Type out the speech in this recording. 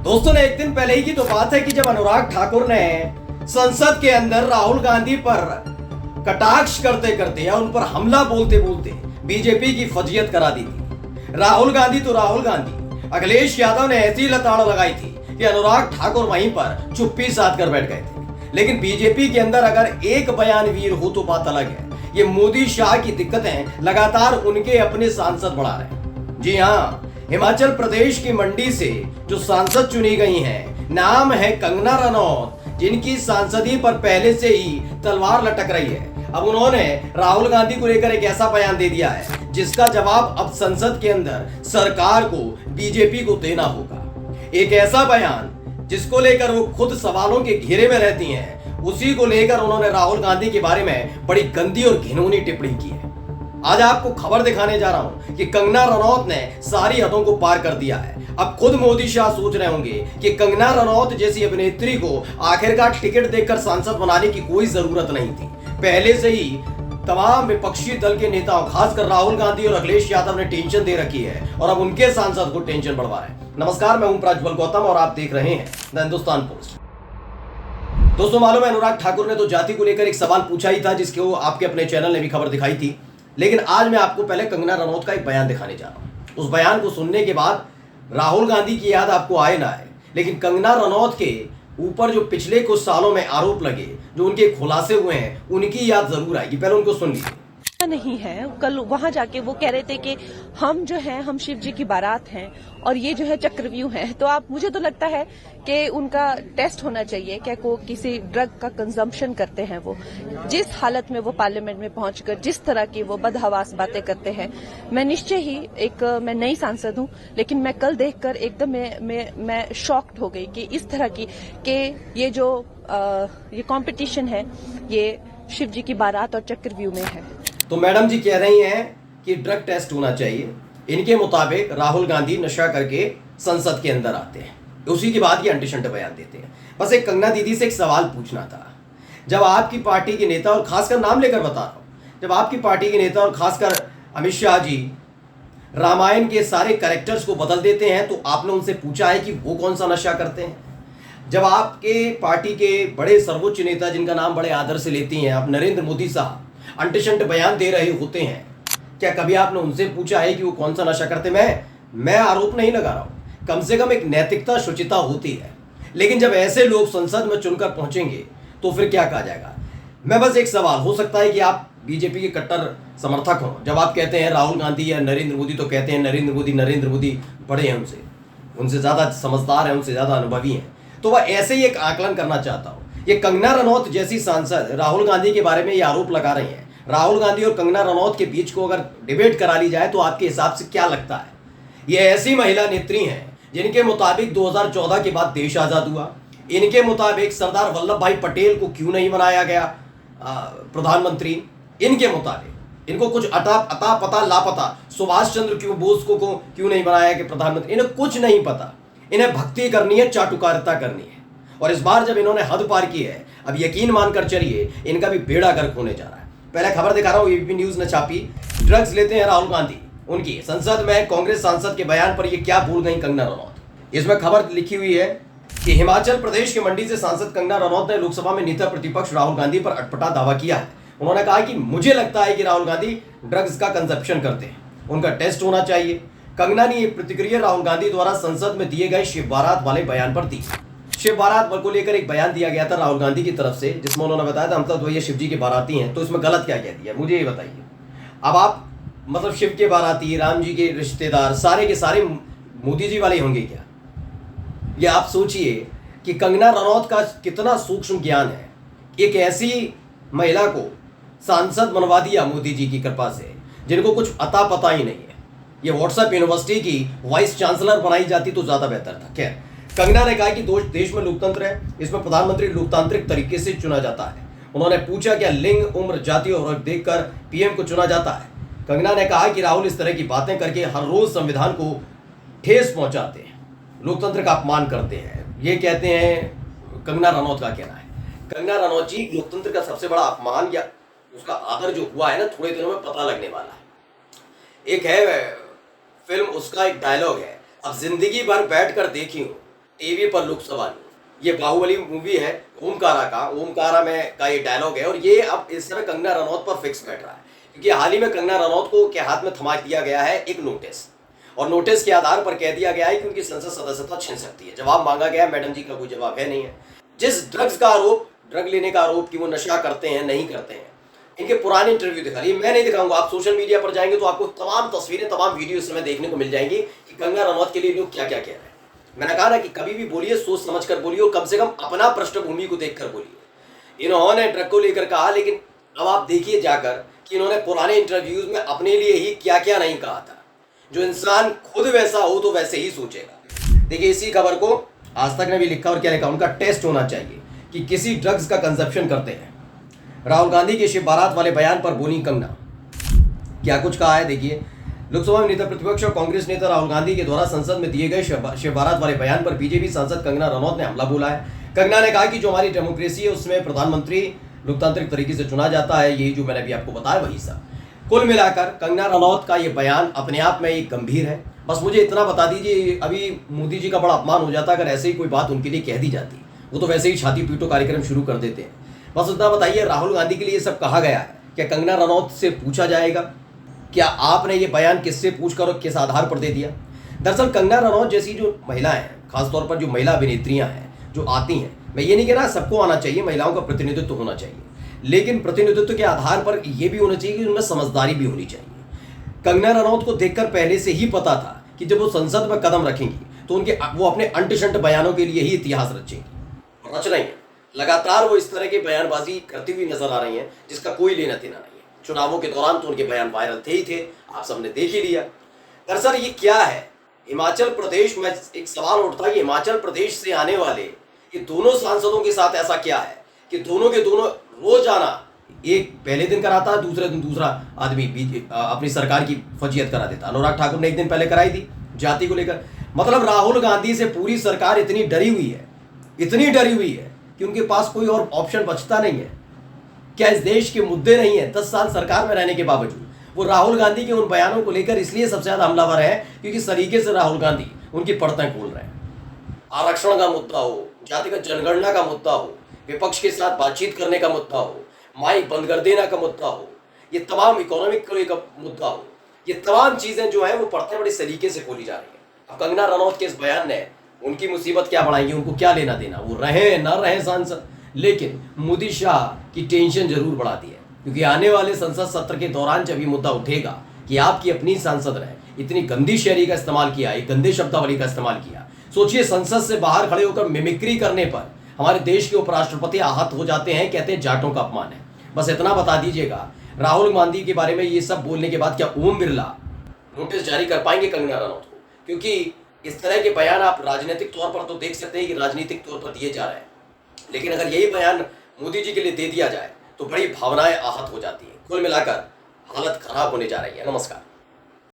दोस्तों ने एक दिन पहले ही की तो बात है कि जब अनुराग ठाकुर ने संसद के अंदर राहुल गांधी पर कटाक्ष करते करते या उन पर हमला बोलते बोलते बीजेपी की फजीयत करा दी थी। राहुल गांधी तो राहुल गांधी, अखिलेश यादव ने ऐसी लताड़ लगाई थी कि अनुराग ठाकुर वहीं पर चुप्पी साध कर बैठ गए थे। लेकिन बीजेपी के अंदर अगर एक बयानवीर हो तो बात अलग है। ये मोदी शाह की दिक्कतें लगातार उनके अपने सांसद बढ़ा रहे हैं। जी हाँ, हिमाचल प्रदेश की मंडी से जो सांसद चुनी गई हैं, नाम है कंगना रनौत, जिनकी सांसदी पर पहले से ही तलवार लटक रही है। अब उन्होंने राहुल गांधी को लेकर एक ऐसा बयान दे दिया है जिसका जवाब अब संसद के अंदर सरकार को, बीजेपी को देना होगा। एक ऐसा बयान जिसको लेकर वो खुद सवालों के घेरे में रहती हैं, उसी को लेकर उन्होंने राहुल गांधी के बारे में बड़ी गंदी और घिनौनी टिप्पणी की है। आज आपको खबर दिखाने जा रहा हूं कि कंगना रनौत ने सारी हदों को पार कर दिया है। अब खुद मोदी शाह सोच रहे होंगे कि कंगना रनौत जैसी अभिनेत्री को आखिरकार टिकट देकर सांसद बनाने की कोई जरूरत नहीं थी। पहले से ही तमाम विपक्षी दल के नेताओं, खासकर राहुल गांधी और अखिलेश यादव ने टेंशन दे रखी है और अब उनके सांसद को टेंशन बढ़वा रहे हैं। नमस्कार, मैं हूं प्रज्वल गौतम और आप देख रहे हैं द हिंदुस्तान पोस्ट। दोस्तों, मालूम है अनुराग ठाकुर ने तो जाति को लेकर एक सवाल पूछा ही था, जिसके वो आपके अपने चैनल ने भी खबर दिखाई थी। लेकिन आज मैं आपको पहले कंगना रनौत का एक बयान दिखाने जा रहा हूं। उस बयान को सुनने के बाद राहुल गांधी की याद आपको आए ना आए, लेकिन कंगना रनौत के ऊपर जो पिछले कुछ सालों में आरोप लगे, जो उनके खुलासे हुए हैं, उनकी याद जरूर आएगी। पहले उनको सुन लीजिए। नहीं है। कल वहां जाके वो कह रहे थे कि हम जो है, हम शिव जी की बारात हैं और ये जो है चक्रव्यूह है। तो आप, मुझे तो लगता है कि उनका टेस्ट होना चाहिए क्या को किसी ड्रग का कंजम्पशन करते हैं। वो जिस हालत में वो पार्लियामेंट में पहुंचकर जिस तरह की वो बदहवास बातें करते हैं, मैं निश्चय ही मैं नई सांसद हूं, लेकिन मैं कल देखकर एकदम मैं शॉक्ड हो गई कि इस तरह की कि ये जो ये कंपटीशन है, ये शिव जी की बारात और चक्रव्यूह में है। तो मैडम जी कह रही हैं कि ड्रग टेस्ट होना चाहिए। इनके मुताबिक राहुल गांधी नशा करके संसद के अंदर आते हैं, उसी के बाद ये अंटिशंट बयान देते हैं। बस एक कंगना दीदी से एक सवाल पूछना था। जब आपकी पार्टी के नेता, और खासकर नाम लेकर बता रहा हूं, जब आपकी पार्टी के नेता और खासकर अमित शाह जी रामायण के सारे कैरेक्टर्स को बदल देते हैं, तो आपने उनसे पूछा है कि वो कौन सा नशा करते हैं? जब आपके पार्टी के बड़े सर्वोच्च नेता, जिनका नाम बड़े आदर से लेती हैं आप, नरेंद्र मोदी साहब, अंटिशंट बयान दे रहे होते हैं, क्या कभी आपने उनसे पूछा है कि वो कौन सा नशा करते? मैं आरोप नहीं लगा रहा हूं, कम से कम एक नैतिकता, शुचिता होती है। लेकिन जब ऐसे लोग संसद में चुनकर पहुंचेंगे तो फिर क्या कहा जाएगा? मैं बस एक सवाल, हो सकता है कि आप बीजेपी के कट्टर समर्थक हों। जब आप कहते हैं राहुल गांधी या नरेंद्र मोदी, तो कहते हैं नरेंद्र मोदी बड़े हैं, उनसे ज्यादा समझदार हैं, उनसे ज्यादा अनुभवी हैं। तो वह ऐसे ही एक आकलन करना चाहता हूं। ये कंगना रनौत जैसी सांसद राहुल गांधी के बारे में ये आरोप लगा रही हैं। राहुल गांधी और कंगना रनौत के बीच को अगर डिबेट करा ली जाए तो आपके हिसाब से क्या लगता है? ये ऐसी महिला नेत्री हैं जिनके मुताबिक 2014 के बाद देश आजाद हुआ। इनके मुताबिक सरदार वल्लभ भाई पटेल को क्यों नहीं बनाया गया प्रधानमंत्री? इनके मुताबिक इनको कुछ अता पता लापता, सुभाष चंद्र बोस को क्यों नहीं बनाया गया प्रधानमंत्री? इन्हें कुछ नहीं पता। इन्हें भक्ति करनी है, चाटुकारिता करनी है। और इस बार जब इन्होंने हद पार की है, अब यकीन मानकर चलिए इनका भी बेड़ा गर्क होने जा रहा है। पहले खबर दिखा रहा हूं, एबीपी न्यूज ने छापी, ड्रग्स लेते हैं राहुल गांधी। उनकी संसद में कांग्रेस सांसद के बयान पर ये क्या भूल गई कंगना रनौत। इसमें खबर लिखी हुई है कि हिमाचल प्रदेश के मंडी से सांसद कंगना रनौत ने लोकसभा में नेता प्रतिपक्ष राहुल गांधी पर अटपटा दावा किया है। उन्होंने कहा कि मुझे लगता है कि राहुल गांधी ड्रग्स का कंजप्शन करते हैं, उनका टेस्ट होना चाहिए। कंगना ने यह प्रतिक्रिया राहुल गांधी द्वारा संसद में दिए गए शिव बारात वाले बयान पर दी। शिव बारात को लेकर एक बयान दिया गया था राहुल गांधी की तरफ से, जिसमें उन्होंने बताया था मतलब तो ये शिव जी के बाराती हैं। तो इसमें गलत क्या कह दिया, मुझे ये बताइए। अब आप मतलब शिव के बाराती, राम जी के रिश्तेदार, सारे के सारे मोदी जी वाले होंगे क्या? ये आप सोचिए कि कंगना रनौत का कितना सूक्ष्म ज्ञान है। एक ऐसी महिला को सांसद बनवा दिया मोदी जी की कृपा से, जिनको कुछ अता पता ही नहीं है। ये व्हाट्सएप यूनिवर्सिटी की वाइस चांसलर बनाई जाती तो ज्यादा बेहतर था। खैर, कंगना ने कहा कि देश में लोकतंत्र है, इसमें प्रधानमंत्री लोकतांत्रिक तरीके से चुना जाता है। उन्होंने पूछा क्या लिंग, उम्र, जाति और वर्ग देखकर पीएम को चुना जाता है? कंगना ने कहा कि राहुल इस तरह की बातें करके हर रोज संविधान को ठेस पहुंचाते हैं, लोकतंत्र का अपमान करते हैं। ये कहते हैं, कंगना रनौत का कहना है। कंगना रनौत जी, लोकतंत्र का सबसे बड़ा अपमान या उसका आदर जो हुआ है ना, थोड़े दिनों में पता लगने वाला है। एक है फिल्म, उसका एक डायलॉग है, अब जिंदगी भर बैठ कर देखी हूँ टीवी पर लोकसभा में। ये बाहुबली मूवी है ओमकारा का, ओमकारा में का ये डायलॉग है और ये अब इस समय कंगना रनौत पर फिक्स बैठ रहा है, क्योंकि हाल ही में कंगना रनौत को के हाथ में थमा दिया गया है एक नोटिस, और नोटिस के आधार पर कह दिया गया है कि उनकी संसद सदस्यता छिन सकती है। जवाब मांगा गया, मैडम जी का कोई जवाब है नहीं है। जिस ड्रग्स का आरोप, ड्रग लेने का आरोप कि वो नशा करते हैं, नहीं करते हैं, इनके पुराने इंटरव्यू दिखा रही है, मैं नहीं दिखाऊंगा, आप सोशल मीडिया पर जाएंगे तो आपको तमाम तस्वीरें, तमाम वीडियो इस समय देखने को मिल जाएंगी कि कंगना रनौत के लिए लोग क्या क्या कह रहे हैं। मैंने कहा ना कि कभी भी बोलिए सोच समझ कर बोलिए और कम से कम अपना पृष्ठभूमि को देखकर बोलिए। इन्होंने ड्रग को लेकर कहा, लेकिन अब आप देखिए जाकर कि इन्होंने पुराने इंटरव्यूज में अपने लिए ही क्या क्या नहीं कहा था। जो इंसान खुद वैसा हो तो वैसे ही सोचेगा। देखिए इसी खबर को आज तक ने भी लिखा और क्या लिखा, उनका टेस्ट होना चाहिए कि किसी ड्रग्स का कंजप्शन करते हैं। राहुल गांधी के शिव बारात वाले बयान पर बोली कंगना, क्या कुछ कहा है देखिए। लोकसभा में नेता प्रतिपक्ष और कांग्रेस नेता राहुल गांधी के द्वारा संसद में दिए गए शिव बारात वाले बयान पर बीजेपी सांसद कंगना रनौत ने हमला बोला है। कंगना ने कहा कि जो हमारी डेमोक्रेसी है उसमें प्रधानमंत्री लोकतांत्रिक तरीके से चुना जाता है, यही जो मैंने अभी आपको बताया वही सब। कुल मिलाकर कंगना रनौत का ये बयान अपने आप में एक गंभीर है। बस मुझे इतना बता दीजिए, अभी मोदी जी का बड़ा अपमान हो जाता अगर ऐसे ही कोई बात उनके लिए कह दी जाती। वो तो वैसे ही छाती पीटो कार्यक्रम शुरू कर देते हैं। बस इतना बताइए, राहुल गांधी के लिए ये सब कहा गया है, क्या कंगना रनौत से पूछा जाएगा क्या आपने ये बयान किससे पूछकर और किस आधार पर दे दिया? दरअसल कंगना रनौत जैसी जो महिला हैं, खासतौर पर जो महिला अभिनेत्रियां हैं जो आती हैं, मैं ये नहीं कह रहा सबको आना चाहिए, महिलाओं का प्रतिनिधित्व होना चाहिए, लेकिन प्रतिनिधित्व के आधार पर ये भी होना चाहिए कि उनमें समझदारी भी होनी चाहिए। कंगना रनौत को देखकर पहले से ही पता था कि जब वो संसद में कदम रखेंगी तो वो अपने अंट-शंट बयानों के लिए ही इतिहास रचेंगी, रच रही हैं। लगातार वो इस तरह की बयानबाजी करती हुई नजर आ रही हैं जिसका कोई लेना देना नहीं है। चुनावों के दौरान तो उनके बयान वायरल थे ही थे, आप सबने देख ही लिया। दरअसल ये क्या है, हिमाचल प्रदेश में एक सवाल उठता है कि हिमाचल प्रदेश से आने वाले ये दोनों सांसदों के साथ ऐसा क्या है कि दोनों के दोनों रोजाना, एक पहले दिन कराता है, दूसरे दिन दूसरा आदमी अपनी सरकार की फजीयत करा देता। अनुराग ठाकुर ने एक दिन पहले कराई थी जाति को लेकर। मतलब राहुल गांधी से पूरी सरकार इतनी डरी हुई है, इतनी डरी हुई है कि उनके पास कोई और ऑप्शन बचता नहीं है। क्या इस देश के मुद्दे नहीं है? 10 साल सरकार में रहने के बावजूद वो राहुल गांधी के उन बयानों को लेकर इसलिए सबसे ज्यादा हमलावर है क्योंकि सलीके से राहुल गांधी उनकी पड़तें खोल रहे हैं। आरक्षण का मुद्दा हो, जातिगत जनगणना का मुद्दा हो, विपक्ष के साथ बातचीत करने का मुद्दा हो, माइक बंद कर देना का मुद्दा हो, ये तमाम इकोनॉमिक का मुद्दा हो, ये तमाम चीजें जो है वो पड़तें बड़े सलीके से खोली जा रही है। अब कंगना रनौत के इस बयान ने उनकी मुसीबत क्या बढ़ाएंगी, उनको क्या लेना देना, वो रहे ना रहे सांसद, लेकिन मोदी शाह की टेंशन जरूर बढ़ाती है क्योंकि आने वाले संसद सत्र के दौरान जब ये मुद्दा उठेगा कि आपकी अपनी सांसद ने इतनी गंदी शैली का इस्तेमाल किया, एक गंदे शब्दावली का इस्तेमाल किया। सोचिए, संसद से बाहर खड़े होकर मिमिक्री करने पर हमारे देश के उपराष्ट्रपति आहत हो जाते हैं, कहते हैं जाटों का अपमान है। बस इतना बता दीजिएगा, राहुल गांधी के बारे में ये सब बोलने के बाद क्या ओम बिरला नोटिस जारी कर पाएंगे कंगना रनौत को? क्योंकि इस तरह के बयान आप राजनीतिक तौर पर तो देख सकते हैं कि राजनीतिक तौर पर दिए जा रहे हैं, लेकिन अगर यही बयान मोदी जी के लिए दे दिया जाए तो बड़ी भावनाएं आहत हो जाती हैं। कुल मिलाकर हालत खराब होने जा रही है। नमस्कार।